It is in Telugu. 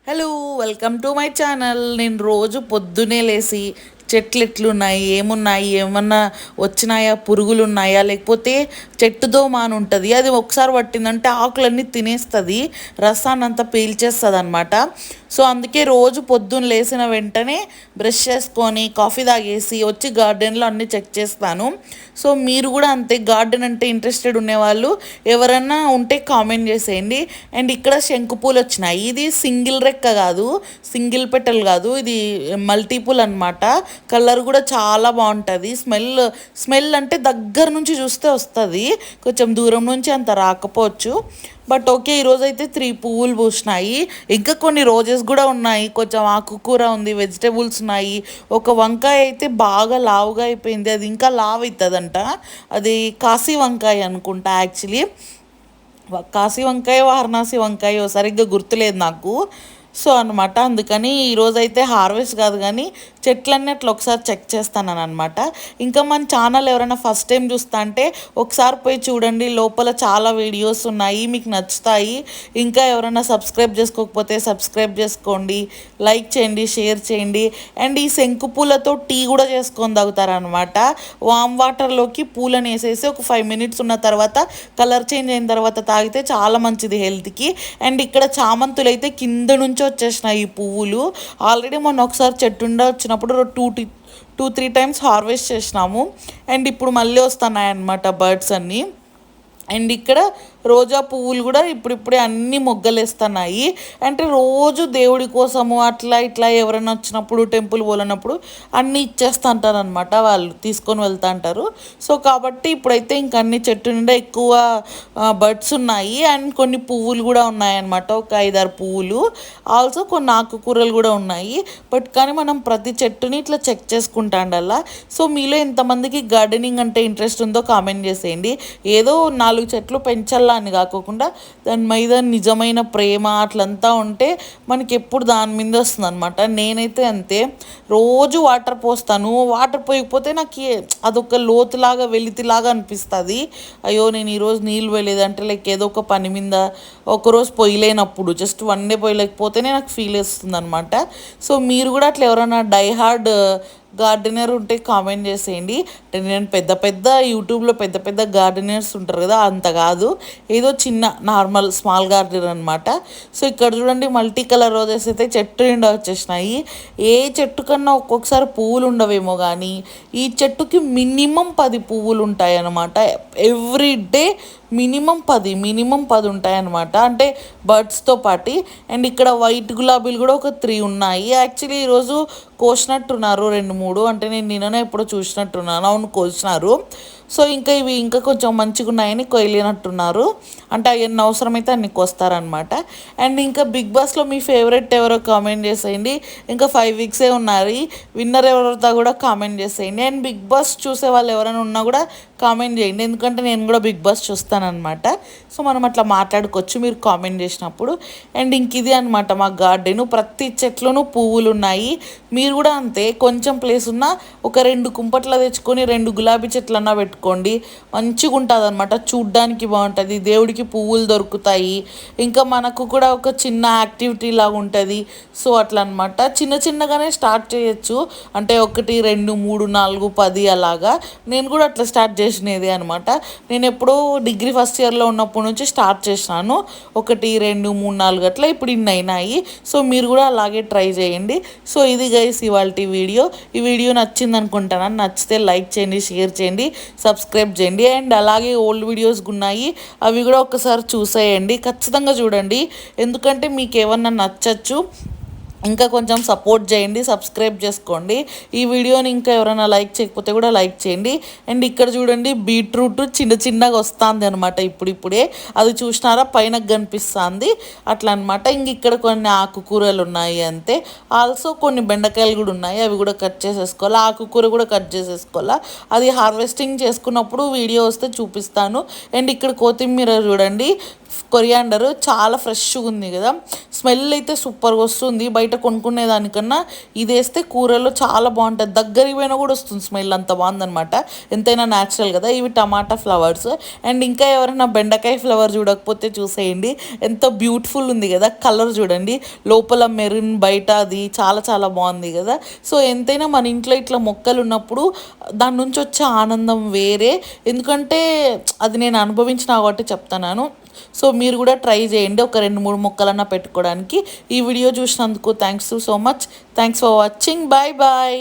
Hello, welcome to my channel. నేను రోజు పొద్దునే లేసి చెట్లు ఎట్లున్నాయి, ఏమున్నాయి, ఏమన్నా వచ్చినాయా, పురుగులు ఉన్నాయా, లేకపోతే చెట్టు దోమ అని ఉంటుంది, అది ఒకసారి పట్టిందంటే ఆకులన్నీ తినేస్తుంది, రసాన్ని అంతా పీల్చేస్తుంది అనమాట. సో అందుకే రోజు పొద్దున్న లేచిన వెంటనే బ్రష్ చేసుకొని కాఫీ తాగేసి వచ్చి గార్డెన్లో అన్నీ చెక్ చేస్తాను. సో మీరు కూడా అంతే, గార్డెన్ అంటే ఇంట్రెస్టెడ్ ఉండేవాళ్ళు ఎవరన్నా ఉంటే కామెంట్ చేసేయండి. అండ్ ఇక్కడ శంకుపూలు వచ్చినాయి. ఇది సింగిల్ రెక్క కాదు, సింగిల్ పెటల్ కాదు, ఇది మల్టీపుల్ అనమాట. కలర్ కూడా చాలా బాగుంటుంది. స్మెల్ అంటే దగ్గర నుంచి చూస్తే వస్తుంది, కొంచెం దూరం నుంచి అంత రాకపోవచ్చు. బట్ ఓకే, ఈరోజైతే 3 పువ్వులు పూసినాయి. ఇంకా కొన్ని రోజెస్ కూడా ఉన్నాయి, కొంచెం ఆకుకూర ఉంది, వెజిటేబుల్స్ ఉన్నాయి. ఒక వంకాయ అయితే బాగా లావుగా అయిపోయింది, అది ఇంకా లావు అవుతుందంట. అది కాశీ వంకాయ అనుకుంటా యాక్చువల్లీ. కాశీ వంకాయ వారణాసి వంకాయ సరిగ్గా గుర్తులేదు నాకు. సో అనమాట, అందుకని ఈరోజైతే హార్వెస్ట్ కాదు కానీ చెట్లన్నీ అట్లా ఒకసారి చెక్ చేస్తాను అనమాట. ఇంకా మన ఛానల్ ఎవరైనా ఫస్ట్ టైం చూస్తా అంటే ఒకసారి పోయి చూడండి, లోపల చాలా వీడియోస్ ఉన్నాయి, మీకు నచ్చుతాయి. ఇంకా ఎవరైనా సబ్స్క్రైబ్ చేసుకోకపోతే సబ్స్క్రైబ్ చేసుకోండి, లైక్ చేయండి, షేర్ చేయండి. అండ్ ఈ శంకు పూలతో టీ కూడా చేసుకొని తాగుతారనమాట. వామ్ వాటర్లోకి పూలను వేసేసి ఒక 5 మినిట్స్ ఉన్న తర్వాత కలర్ చేంజ్ అయిన తర్వాత తాగితే చాలా మంచిది హెల్త్కి. అండ్ ఇక్కడ చామంతులు అయితే కింద నుంచి వచ్చేసినాయి ఈ పువ్వులు. ఆల్రెడీ మొన్న ఒకసారి చెట్టుండా వచ్చినప్పుడు 2-3 టైమ్స్ హార్వెస్ట్ చేసినాము. అండ్ ఇప్పుడు మళ్ళీ వస్తున్నాయి అన్నమాట బర్డ్స్ అన్నీ. అండ్ ఇక్కడ రోజా పువ్వులు కూడా ఇప్పుడిప్పుడే అన్ని మొగ్గలేస్తున్నాయి. అంటే రోజు దేవుడి కోసము అట్లా ఇట్లా ఎవరైనా వచ్చినప్పుడు టెంపుల్ పోలినప్పుడు అన్నీ ఇచ్చేస్తూ అంటారు అనమాట, వాళ్ళు తీసుకొని వెళ్తూ అంటారు. సో కాబట్టి ఇప్పుడైతే ఇంక అన్ని చెట్టు నిండా ఎక్కువ బర్డ్స్ ఉన్నాయి. అండ్ కొన్ని పువ్వులు కూడా ఉన్నాయన్నమాట, ఒక 5-6 పువ్వులు. ఆల్సో కొన్ని ఆకుకూరలు కూడా ఉన్నాయి. బట్ కానీ మనం ప్రతి చెట్టుని ఇట్లా చెక్ చేసుకుంటా ఉండాలా. సో మీలో ఎంతమందికి గార్డెనింగ్ అంటే ఇంట్రెస్ట్ ఉందో కామెంట్ చేసేయండి. ఏదో 4 చెట్లు పెంచాలా అని కాకోకుండా దాని మీద నిజమైన ప్రేమ అట్లంతా ఉంటే మనకి ఎప్పుడు దాని మీద వస్తుంది అనమాట. నేనైతే అంతే, రోజు వాటర్ పోస్తాను. వాటర్ పోయకపోతే నాకు అదొక లోతులాగా వెలితిలాగా అనిపిస్తుంది. అయ్యో నేను ఈరోజు నీళ్ళు పోయలేదంటే లైక్ ఏదో ఒక పని మీద ఒకరోజు పొయ్యలేనప్పుడు జస్ట్ 1 డే పోయలేకపోతేనే నాకు ఫీల్ వస్తుంది అనమాట. సో మీరు కూడా అట్లా ఎవరైనా డైహార్డ్ గార్డెనర్ ఉంటే కామెంట్ చేసేయండి. అంటే నేను పెద్ద యూట్యూబ్లో పెద్ద గార్డెనర్స్ ఉంటారు కదా, అంత కాదు, ఏదో చిన్న నార్మల్ స్మాల్ గార్డెనర్ అనమాట. సో ఇక్కడ చూడండి మల్టీ కలర్ రోజెస్ అయితే చెట్టు నిండా వచ్చేసినాయి. ఏ చెట్టు కన్నా ఒక్కొక్కసారి పువ్వులు ఉండవేమో కానీ ఈ చెట్టుకి మినిమం 10 పువ్వులు ఉంటాయి అన్నమాట. ఎవ్రీ డే మినిమం 10 ఉంటాయన్నమాట, అంటే బర్డ్స్తో పాటు. అండ్ ఇక్కడ వైట్ గులాబీలు కూడా ఒక 3 ఉన్నాయి. యాక్చువల్లీ ఈరోజు కోసినట్టున్నారు 2-3, అంటే నేను నిన్ననే ఎప్పుడో చూసినట్టున్నాను. అవును, కోసినారు. సో ఇంకా ఇవి ఇంకా కొంచెం మంచిగా ఉన్నాయని కొయ్యలేనట్టున్నారు, అంటే ఎన్ని అవసరమైతే అన్ని కోస్తారనమాట. అండ్ ఇంకా బిగ్ బాస్లో మీ ఫేవరెట్ ఎవరో కామెంట్ చేసేయండి. ఇంకా 5 వీక్సే ఉన్నాయి, విన్నర్ ఎవరితో కూడా కామెంట్ చేసేయండి. అండ్ బిగ్ బాస్ చూసే వాళ్ళు ఎవరైనా ఉన్నా కూడా కామెంట్ చేయండి, ఎందుకంటే నేను కూడా బిగ్ బాస్ చూస్తానమాట. సో మనం అట్లా మాట్లాడుకోవచ్చు మీరు కామెంట్ చేసినప్పుడు. అండ్ ఇంక ఇది అనమాట మా గార్డెను, ప్రతి చెట్లోనూ పువ్వులు ఉన్నాయి. మీరు కూడా అంతే, కొంచెం ప్లేస్ ఉన్నా ఒక 2 కుంపట్లు తెచ్చుకొని 2 గులాబీ చెట్లన్నా పెట్టుకోండి, మంచిగా ఉంటుంది అనమాట, చూడ్డానికి బాగుంటుంది, దేవుడికి పువ్వులు దొరుకుతాయి, ఇంకా మనకు కూడా ఒక చిన్న యాక్టివిటీ లాగా ఉంటుంది. సో అట్లా అనమాట, చిన్నగానే స్టార్ట్ చేయొచ్చు, అంటే 1, 2, 3, 4, 10 అలాగా. నేను కూడా అట్లా స్టార్ట్ చేసినది అనమాట. నేను ఎప్పుడో డిగ్రీ ఫస్ట్ ఇయర్లో ఉన్నప్పటి నుంచి స్టార్ట్ చేసినాను, 1, 2, 3, 4 అట్లా, ఇప్పుడు ఇన్ని అయినాయి. సో మీరు కూడా అలాగే ట్రై చేయండి. సో ఇది గైస్ ఇవాల్టి వీడియో. ఈ వీడియో నచ్చింది అనుకుంటాను, నచ్చితే లైక్ చేయండి, షేర్ చేయండి, సబ్స్క్రైబ్ చేయండి. అండ్ అలాగే ఓల్డ్ వీడియోస్ ఉన్నాయి, అవి కూడా ఒకసారి చూసేయండి, ఖచ్చితంగా చూడండి, ఎందుకంటే మీకు ఏమన్నా నచ్చచ్చు. ఇంకా కొంచెం సపోర్ట్ చేయండి, సబ్స్క్రైబ్ చేసుకోండి. ఈ వీడియోని ఇంకా ఎవరైనా లైక్ చేయకపోతే కూడా లైక్ చేయండి. అండ్ ఇక్కడ చూడండి బీట్రూట్ చిన్నగా వస్తుంది అనమాట, ఇప్పుడిప్పుడే అది చూసినారా పైన కనిపిస్తుంది అట్లా అనమాట. ఇంక ఇక్కడ కొన్ని ఆకుకూరలు ఉన్నాయి అంతే. ఆల్సో కొన్ని బెండకాయలు కూడా ఉన్నాయి, అవి కూడా కట్ చేసేసుకోవాలి, ఆకుకూర కూడా కట్ చేసేసుకోవాలా. అది హార్వెస్టింగ్ చేసుకున్నప్పుడు వీడియో వస్తే చూపిస్తాను. అండ్ ఇక్కడ కొత్తిమీర చూడండి కొరియాండర్ చాలా ఫ్రెష్గా ఉంది కదా, స్మెల్ అయితే సూపర్గా వస్తుంది. బయట కొనుక్కునే దానికన్నా ఇది వేస్తే కూరలో చాలా బాగుంటుంది, దగ్గరికి పోయినా కూడా వస్తుంది స్మెల్, అంత బాగుందనమాట. ఎంతైనా న్యాచురల్ కదా. ఇవి టమాటా ఫ్లవర్స్. అండ్ ఇంకా ఎవరైనా బెండకాయ ఫ్లవర్ చూడకపోతే చూసేయండి, ఎంత బ్యూటిఫుల్ ఉంది కదా. కలర్ చూడండి, లోపల మెరూన్, బయట అది చాలా చాలా బాగుంది కదా. సో ఎంతైనా మన ఇంట్లో ఇట్లా మొక్కలు ఉన్నప్పుడు దాని నుంచి వచ్చే ఆనందం వేరే. ఎందుకంటే అది నేను అనుభవించిన కాబట్టి చెప్తున్నాను. సో మీరు కూడా ట్రై చేయండి, ఒక 2-3 మొక్కలన్నా పెట్టుకోవడానికి. ఈ వీడియో చూసినందుకు thanks so much. Thanks for watching. Bye bye.